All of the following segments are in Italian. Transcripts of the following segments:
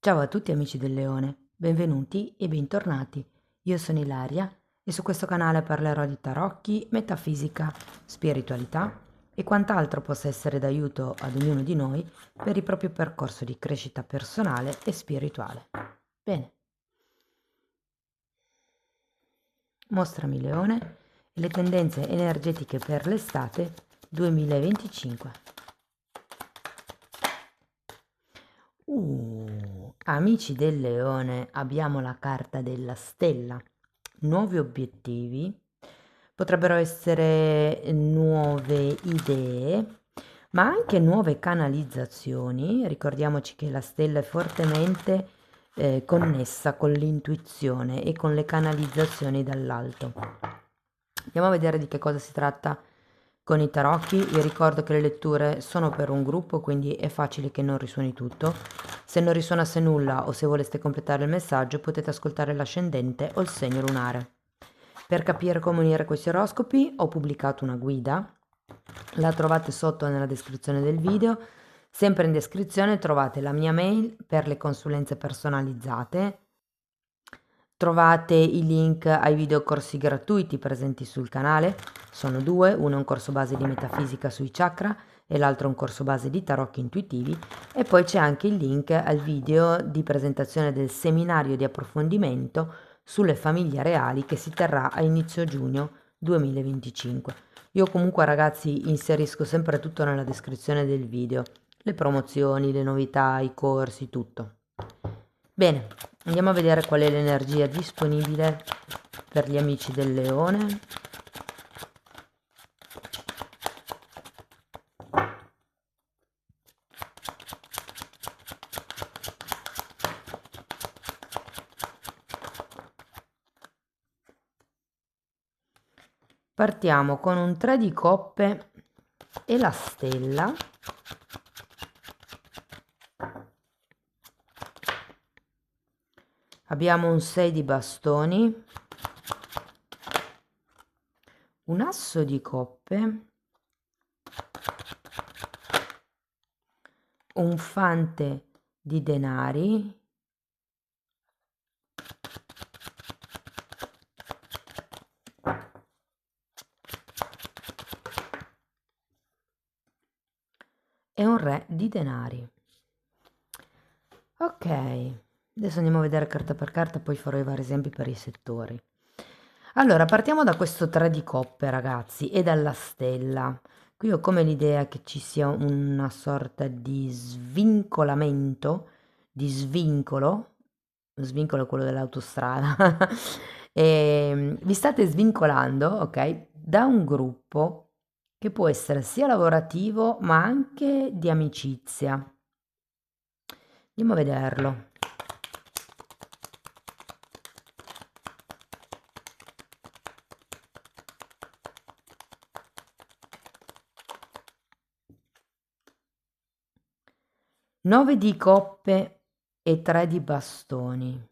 Ciao a tutti amici del Leone, benvenuti e bentornati. Io sono Ilaria e su questo canale parlerò di tarocchi, metafisica, spiritualità e quant'altro possa essere d'aiuto ad ognuno di noi per il proprio percorso di crescita personale e spirituale. Bene, mostrami Leone e le tendenze energetiche per l'estate 2025. Amici del Leone, abbiamo la carta della stella. Nuovi obiettivi, potrebbero essere nuove idee, ma anche nuove canalizzazioni. Ricordiamoci che la stella è fortemente connessa con l'intuizione e con le canalizzazioni dall'alto. Andiamo a vedere di che cosa si tratta con i tarocchi. Vi ricordo che le letture sono per un gruppo, quindi è facile che non risuoni tutto. Se non risuonasse nulla o se voleste completare il messaggio, potete ascoltare l'ascendente o il segno lunare. Per capire come unire questi oroscopi ho pubblicato una guida, la trovate sotto nella descrizione del video. Sempre in descrizione trovate la mia mail per le consulenze personalizzate. Trovate i link ai videocorsi gratuiti presenti sul canale, sono due, uno è un corso base di metafisica sui chakra e l'altro è un corso base di tarocchi intuitivi, e poi c'è anche il link al video di presentazione del seminario di approfondimento sulle famiglie reali che si terrà a inizio giugno 2025. Io comunque ragazzi inserisco sempre tutto nella descrizione del video, le promozioni, le novità, i corsi, tutto. Bene, andiamo a vedere qual è l'energia disponibile per gli amici del Leone. Partiamo con un 3 di coppe e la stella. Abbiamo un 6 di bastoni, un asso di coppe, un fante di denari, e un re di denari. Ok, adesso andiamo a vedere carta per carta, poi farò i vari esempi per i settori. Allora, partiamo da questo 3 di coppe, ragazzi, e dalla stella. Qui ho come l'idea che ci sia una sorta di svincolamento, di svincolo, lo svincolo è quello dell'autostrada, e vi state svincolando, ok, da un gruppo che può essere sia lavorativo ma anche di amicizia. Andiamo a vederlo. Nove di coppe e 3 di bastoni.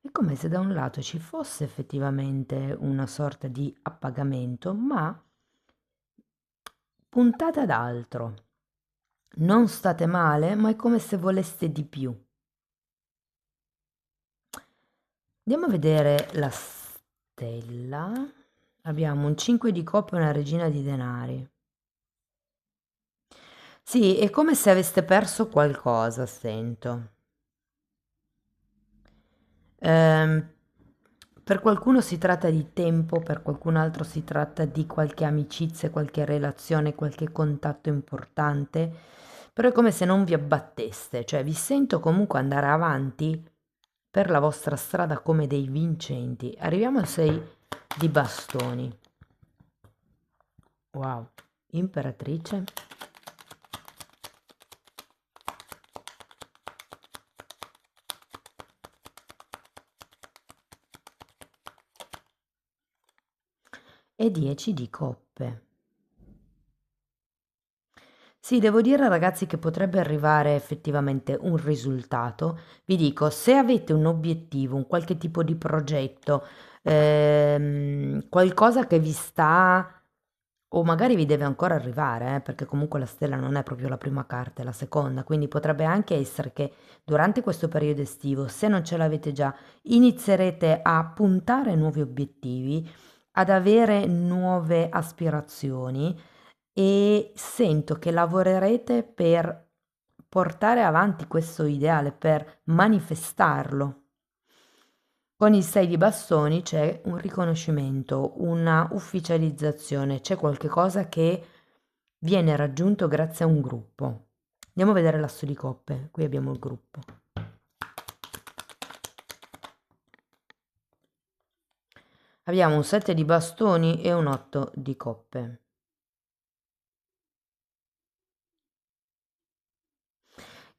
È come se da un lato ci fosse effettivamente una sorta di appagamento, ma puntate ad altro. Non state male, ma è come se voleste di più. Andiamo a vedere la stella. Abbiamo un 5 di coppe e una regina di denari. Sì, è come se aveste perso qualcosa, sento. Ehm, per qualcuno si tratta di tempo, per qualcun altro si tratta di qualche amicizia, qualche relazione, qualche contatto importante, però è come se non vi abbatteste, cioè vi sento comunque andare avanti per la vostra strada come dei vincenti. Arriviamo al 6 di bastoni. Wow, imperatrice. E 10 di coppe. Sì, devo dire ragazzi che potrebbe arrivare effettivamente un risultato. Vi dico, se avete un obiettivo, un qualche tipo di progetto, qualcosa che vi sta O magari vi deve ancora arrivare, perché comunque la stella non è proprio la prima carta, è la seconda, quindi potrebbe anche essere che durante questo periodo estivo, se non ce l'avete già, inizierete a puntare nuovi obiettivi, ad avere nuove aspirazioni e sento che lavorerete per portare avanti questo ideale, per manifestarlo. Con il 6 di bastoni c'è un riconoscimento, una ufficializzazione, c'è qualche cosa che viene raggiunto grazie a un gruppo. Andiamo a vedere l'asso di coppe, qui abbiamo il gruppo. Abbiamo un 7 di bastoni e un 8 di coppe.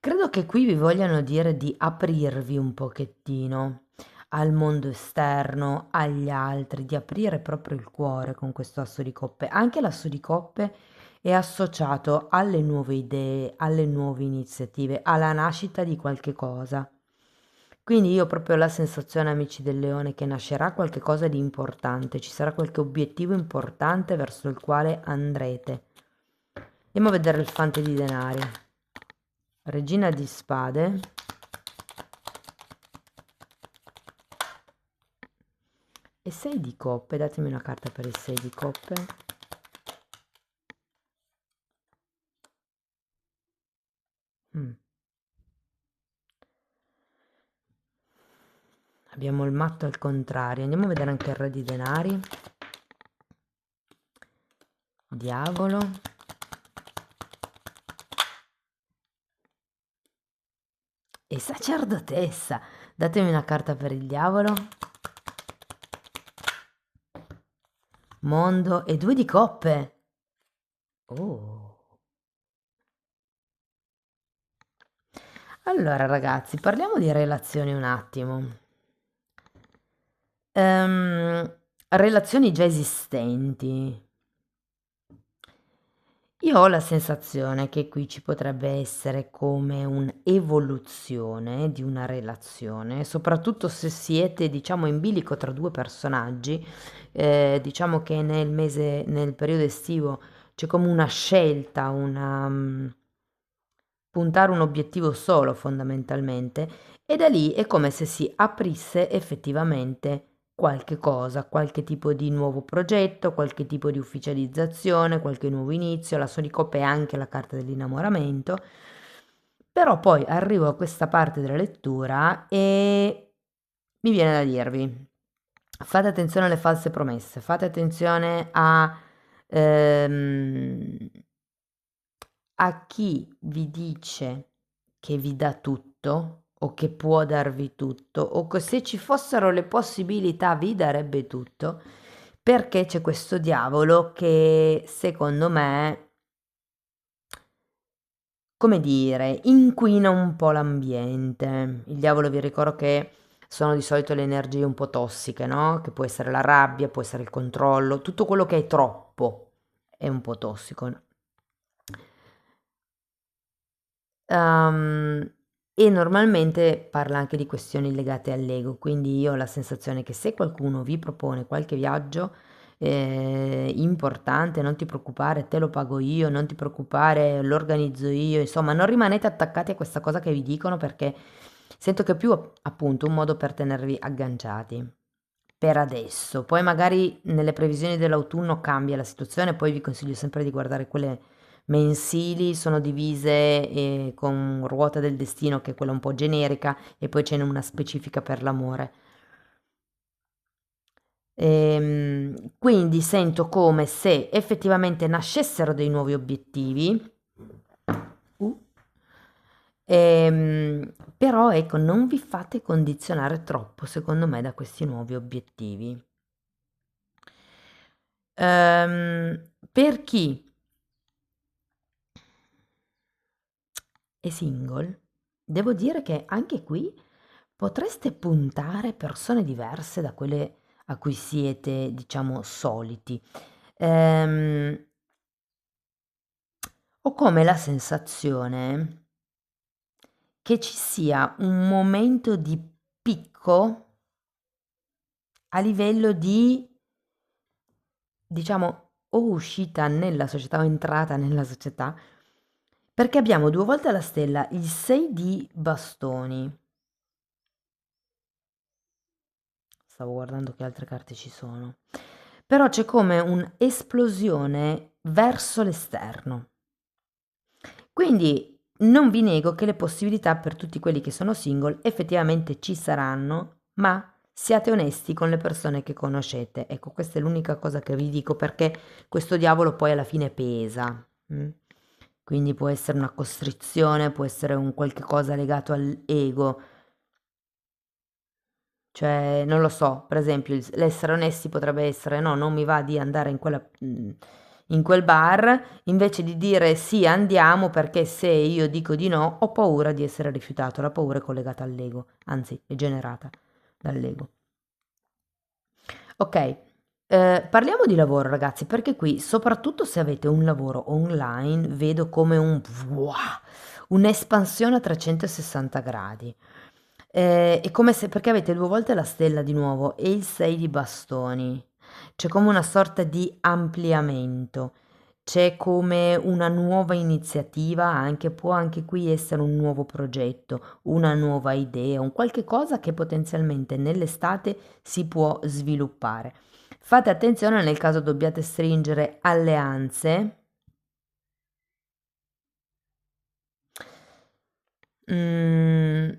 Credo che qui vi vogliano dire di aprirvi un pochettino al mondo esterno, agli altri, di aprire proprio il cuore con questo asso di coppe. Anche l'asso di coppe è associato alle nuove idee, alle nuove iniziative, alla nascita di qualche cosa. Quindi io ho proprio la sensazione, amici del Leone, che nascerà qualche cosa di importante, ci sarà qualche obiettivo importante verso il quale andrete. Andiamo a vedere il fante di denari. Regina di spade e 6 di coppe. Datemi una carta per il 6 di coppe. Mm. Abbiamo il matto al contrario. Andiamo a vedere anche il re di denari. Diavolo. E sacerdotessa. Datemi una carta per il diavolo. Mondo e 2 di coppe. Oh. Allora ragazzi, parliamo di relazioni un attimo. Relazioni già esistenti. Io ho la sensazione che qui ci potrebbe essere come un'evoluzione di una relazione, soprattutto se siete, diciamo, in bilico tra due personaggi. Diciamo che nel periodo estivo c'è come una scelta, puntare un obiettivo solo fondamentalmente, e da lì è come se si aprisse effettivamente qualche cosa, qualche tipo di nuovo progetto, qualche tipo di ufficializzazione, qualche nuovo inizio. La Sonicope è anche la carta dell'innamoramento, però poi arrivo a questa parte della lettura e mi viene da dirvi, fate attenzione alle false promesse, fate attenzione ehm, a chi vi dice che vi dà tutto o che può darvi tutto o che se ci fossero le possibilità vi darebbe tutto, perché c'è questo diavolo che secondo me, come dire, inquina un po' l'ambiente. Il diavolo vi ricordo che sono di solito le energie un po' tossiche, no? Che può essere la rabbia, può essere il controllo, tutto quello che è troppo è un po' tossico. Ehm, e normalmente parla anche di questioni legate all'ego, quindi io ho la sensazione che se qualcuno vi propone qualche viaggio importante, non ti preoccupare, te lo pago io, non ti preoccupare, lo organizzo io, insomma, non rimanete attaccati a questa cosa che vi dicono, perché sento che è più appunto un modo per tenervi agganciati. Per adesso, poi magari nelle previsioni dell'autunno cambia la situazione, poi vi consiglio sempre di guardare quelle mensili, sono divise con ruota del destino, che è quella un po' generica, e poi ce n'è una specifica per l'amore. Quindi sento come se effettivamente nascessero dei nuovi obiettivi, uh, però ecco, non vi fate condizionare troppo, secondo me, da questi nuovi obiettivi. Per chi è single, devo dire che anche qui potreste puntare persone diverse da quelle a cui siete, diciamo, soliti. Ehm, Ho come la sensazione che ci sia un momento di picco a livello di, diciamo, o uscita nella società o entrata nella società, perché abbiamo due volte la stella il 6 di bastoni. Stavo guardando che altre carte ci sono. Però c'è come un'esplosione verso l'esterno. Quindi non vi nego che le possibilità per tutti quelli che sono single effettivamente ci saranno, ma siate onesti con le persone che conoscete. Ecco, questa è l'unica cosa che vi dico perché questo diavolo poi alla fine pesa. Quindi può essere una costrizione, può essere un qualche cosa legato all'ego. Cioè, non lo so, per esempio, l'essere onesti potrebbe essere: no, non mi va di andare in quel bar, invece di dire sì, andiamo, perché se io dico di no, ho paura di essere rifiutato. La paura è collegata all'ego, anzi, è generata dall'ego. Ok, parliamo di lavoro, ragazzi, perché qui, soprattutto se avete un lavoro online, vedo come un'espansione a 360 gradi. È come se, perché avete due volte la stella di nuovo e il 6 di bastoni. C'è come una sorta di ampliamento, c'è come una nuova iniziativa, anche, può anche qui essere un nuovo progetto, una nuova idea, un qualche cosa che potenzialmente nell'estate si può sviluppare. Fate attenzione nel caso dobbiate stringere alleanze. Mm,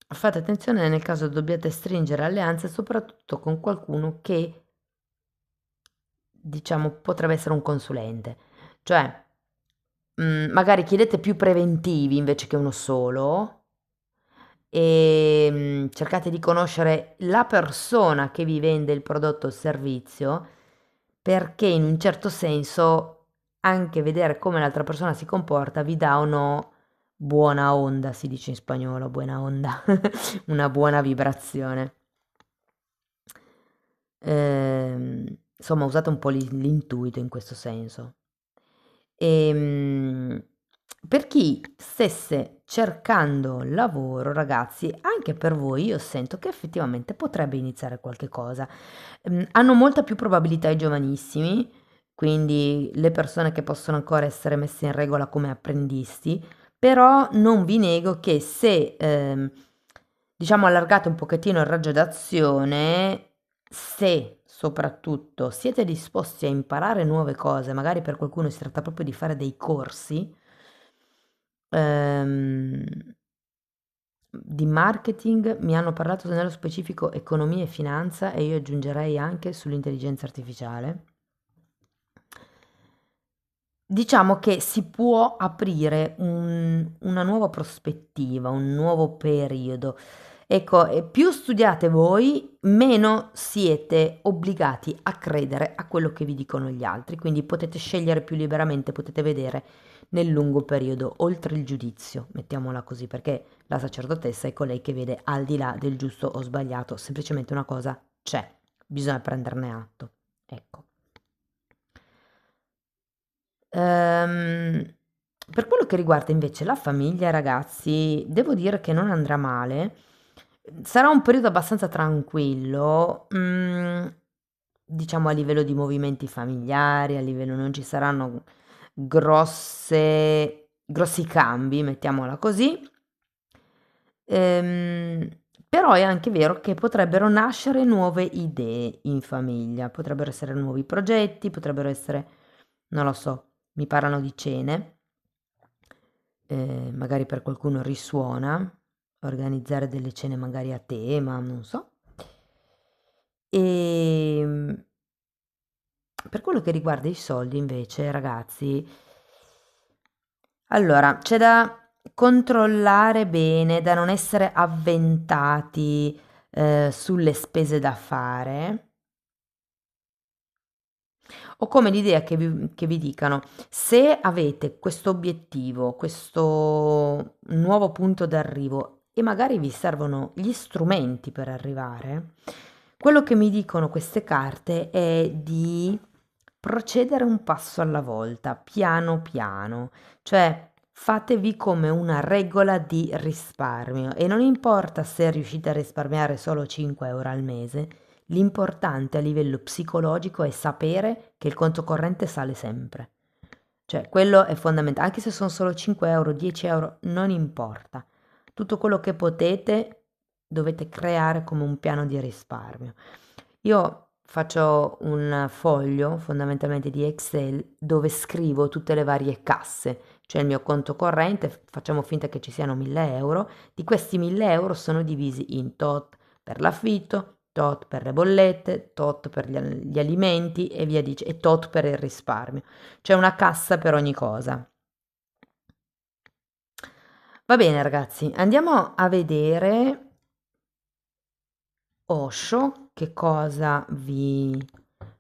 fate attenzione nel caso dobbiate stringere alleanze, soprattutto con qualcuno che, diciamo, potrebbe essere un consulente. Cioè, magari chiedete più preventivi invece che uno solo e cercate di conoscere la persona che vi vende il prodotto o il servizio, perché in un certo senso anche vedere come l'altra persona si comporta vi dà o no buona onda, si dice in spagnolo, buona onda, una buona vibrazione. Insomma, usate un po' l'intuito in questo senso. Ehm, per chi stesse cercando lavoro, ragazzi, anche per voi io sento che effettivamente potrebbe iniziare qualche cosa. Hanno molta più probabilità i giovanissimi, quindi le persone che possono ancora essere messe in regola come apprendisti, però non vi nego che se, diciamo, allargate un pochettino il raggio d'azione, se soprattutto siete disposti a imparare nuove cose, magari per qualcuno si tratta proprio di fare dei corsi ehm, di marketing, mi hanno parlato nello specifico economia e finanza e io aggiungerei anche sull'intelligenza artificiale. Diciamo che si può aprire una nuova prospettiva, un nuovo periodo. Ecco, e più studiate voi, meno siete obbligati a credere a quello che vi dicono gli altri, quindi potete scegliere più liberamente, potete vedere nel lungo periodo, oltre il giudizio, mettiamola così, perché la sacerdotessa è colei che vede al di là del giusto o sbagliato, semplicemente una cosa c'è, bisogna prenderne atto. Ecco. Ehm, per quello che riguarda invece la famiglia, ragazzi, devo dire che non andrà male. Sarà un periodo abbastanza tranquillo, diciamo a livello di movimenti familiari, a livello non ci saranno grossi cambi, mettiamola così. Ehm, però è anche vero che potrebbero nascere nuove idee in famiglia, potrebbero essere nuovi progetti, potrebbero essere, non lo so, mi parlano di cene, magari per qualcuno risuona, organizzare delle cene magari a tema, non so. E per quello che riguarda i soldi, invece, ragazzi, allora c'è da controllare bene, da non essere avventati sulle spese da fare. Ho come l'idea che vi dicano, se avete questo obiettivo, questo nuovo punto d'arrivo e magari vi servono gli strumenti per arrivare, quello che mi dicono queste carte è di procedere un passo alla volta, piano piano, cioè fatevi come una regola di risparmio e non importa se riuscite a risparmiare solo 5 euro al mese, L'importante a livello psicologico è sapere che il conto corrente sale sempre. Cioè, quello è fondamentale, anche se sono solo 5 euro, 10 euro, non importa. Tutto quello che potete dovete creare come un piano di risparmio. Io faccio un foglio fondamentalmente di Excel dove scrivo tutte le varie casse, cioè il mio conto corrente, facciamo finta che ci siano 1000 euro, di questi 1000 euro sono divisi in tot per l'affitto, tot per le bollette, tot per gli alimenti e via dicendo, e tot per il risparmio. C'è una cassa per ogni cosa. Va bene ragazzi, andiamo a vedere Osho che cosa vi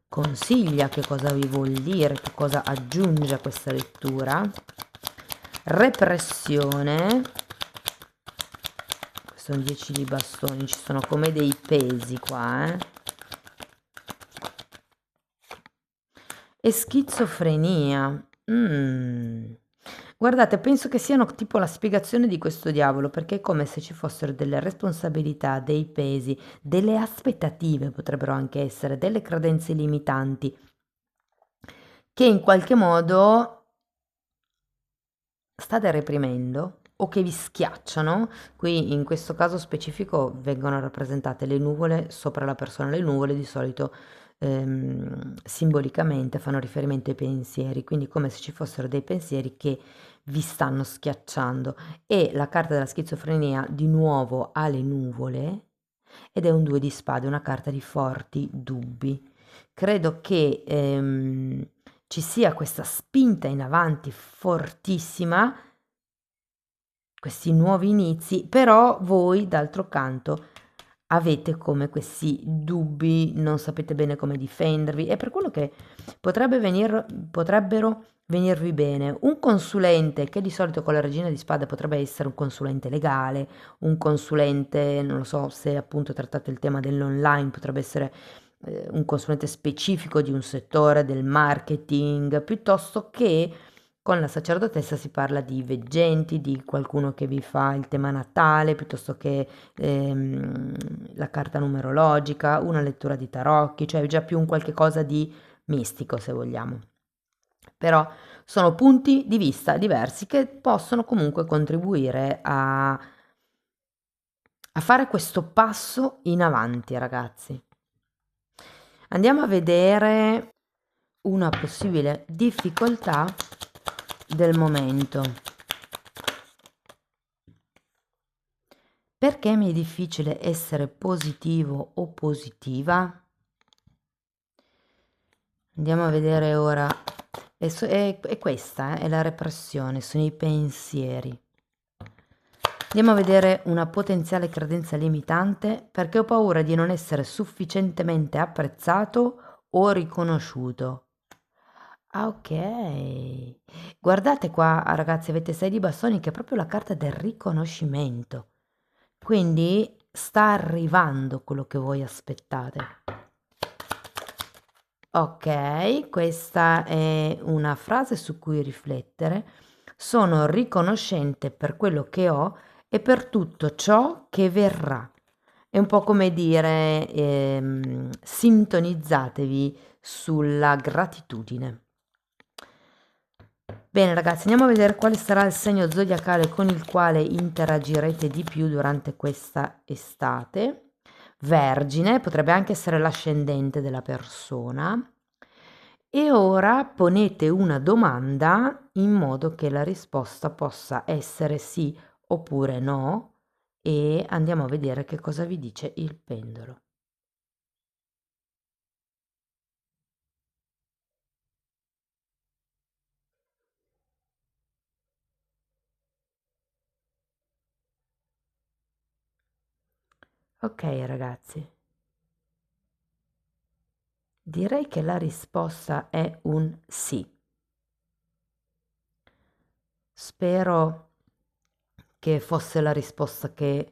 consiglia, che cosa vi vuol dire, che cosa aggiunge a questa lettura. Repressione, sono 10 di bastoni, ci sono come dei pesi qua, E schizofrenia. Guardate, penso che siano tipo la spiegazione di questo diavolo, perché è come se ci fossero delle responsabilità, dei pesi, delle aspettative, potrebbero anche essere, delle credenze limitanti, che in qualche modo state reprimendo o che vi schiacciano. Qui in questo caso specifico vengono rappresentate le nuvole sopra la persona. Le nuvole di solito simbolicamente fanno riferimento ai pensieri, quindi come se ci fossero dei pensieri che vi stanno schiacciando. E la carta della schizofrenia di nuovo ha le nuvole ed è un 2 di spade, una carta di forti dubbi. Credo che ci sia questa spinta in avanti fortissima, questi nuovi inizi, però voi d'altro canto avete come questi dubbi, non sapete bene come difendervi, è per quello che potrebbero venirvi bene un consulente che di solito con la regina di spade potrebbe essere un consulente legale, un consulente, non lo so se appunto trattate il tema dell'online, potrebbe essere un consulente specifico di un settore del marketing, piuttosto che con la sacerdotessa si parla di veggenti, di qualcuno che vi fa il tema natale, piuttosto che la carta numerologica, una lettura di tarocchi, cioè già più un qualche cosa di mistico, se vogliamo. Però sono punti di vista diversi che possono comunque contribuire a fare questo passo in avanti, ragazzi. Andiamo a vedere una possibile difficoltà del momento. Perché mi è difficile essere positivo o positiva? Andiamo a vedere ora. È questa, è la repressione, sono i pensieri. Andiamo a vedere una potenziale credenza limitante perché ho paura di non essere sufficientemente apprezzato o riconosciuto. Ah, ok. Guardate qua, ragazzi, avete 6 di bastoni che è proprio la carta del riconoscimento. Quindi sta arrivando quello che voi aspettate. Ok, questa è una frase su cui riflettere. Sono riconoscente per quello che ho e per tutto ciò che verrà. È un po' come dire, sintonizzatevi sulla gratitudine. Bene ragazzi, andiamo a vedere quale sarà il segno zodiacale con il quale interagirete di più durante questa estate. Vergine, potrebbe anche essere l'ascendente della persona. E ora ponete una domanda in modo che la risposta possa essere sì oppure no e andiamo a vedere che cosa vi dice il pendolo. Ok ragazzi, direi che la risposta è un sì. Spero che fosse la risposta che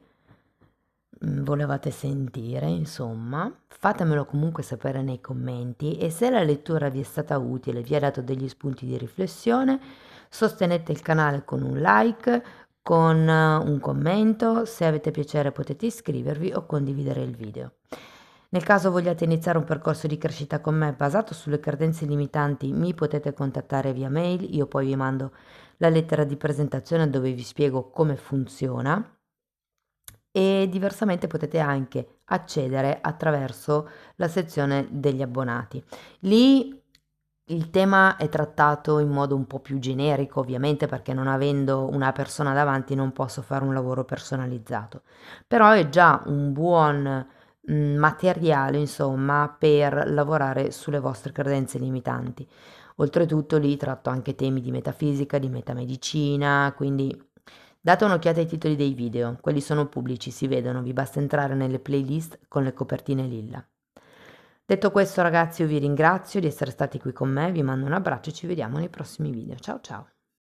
volevate sentire, insomma. Fatemelo comunque sapere nei commenti e se la lettura vi è stata utile, vi ha dato degli spunti di riflessione, sostenete il canale con un like, con un commento, se avete piacere potete iscrivervi o condividere il video. Nel caso vogliate iniziare un percorso di crescita con me basato sulle credenze limitanti, mi potete contattare via mail, io poi vi mando la lettera di presentazione dove vi spiego come funziona e diversamente potete anche accedere attraverso la sezione degli abbonati. Lì il tema è trattato in modo un po' più generico, ovviamente, perché non avendo una persona davanti non posso fare un lavoro personalizzato, però è già un buon materiale, insomma, per lavorare sulle vostre credenze limitanti. Oltretutto lì tratto anche temi di metafisica, di metamedicina, quindi date un'occhiata ai titoli dei video, quelli sono pubblici, si vedono, vi basta entrare nelle playlist con le copertine lilla. Detto questo ragazzi io vi ringrazio di essere stati qui con me, vi mando un abbraccio e ci vediamo nei prossimi video. Ciao ciao!